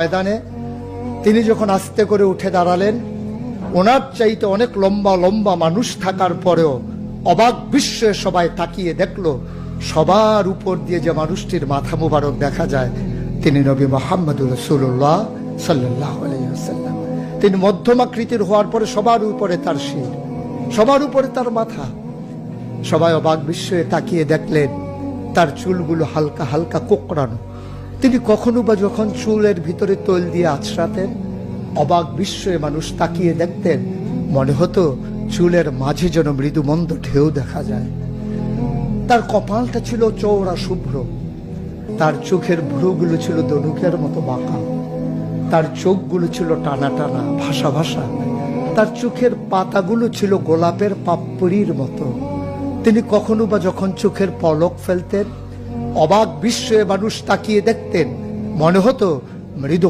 ময়দানে তিনি যখন আস্তে করে উঠে দাঁড়ালেন, ওনার চাইতে অনেক লম্বা লম্বা মানুষ থাকার পরেও অবাক বিস্ময়ে সবাই তাকিয়ে দেখলো সবার উপর দিয়ে যে মানুষটির মাথা মুবারক দেখা যায় তিনি নবী মুহাম্মদুর রাসূলুল্লাহ সাল্লাল্লাহু আলাইহি ওয়াসাল্লাম। তিনি মধ্যমাকৃতির হওয়ার পরে সবার উপরে তার শির, সবার উপরে তার মাথা। সবাই অবাক বিস্ময়ে তাকিয়ে দেখলেন তার চুলগুলো হালকা হালকা কোঁকড়ানো। তিনি কখনো বা যখন চুলের ভিতরে তৈল দিয়ে আছড়াতেন, অবাক বিস্ময়ে মানুষ তাকিয়ে দেখতেন, মনে হতো চুলের মাঝে যেন মৃদুমন্দ ঢেউ দেখা যায়। তার কপালটা ছিল চওড়া শুভ্র, তার চোখের ভ্রুগুলো ছিল ধনুকের মতো বাঁকা, তার চোখগুলো ছিল টানা টানা ভাসা ভাসা, তার চোখের পাতাগুলো ছিল গোলাপের পাপড়ির মতো। তিনি কখনো বা যখন চোখের পলক ফেলতেন, অবাক বিস্ময়ে মানুষ তাকিয়ে দেখতেন, মনে হতো মৃদু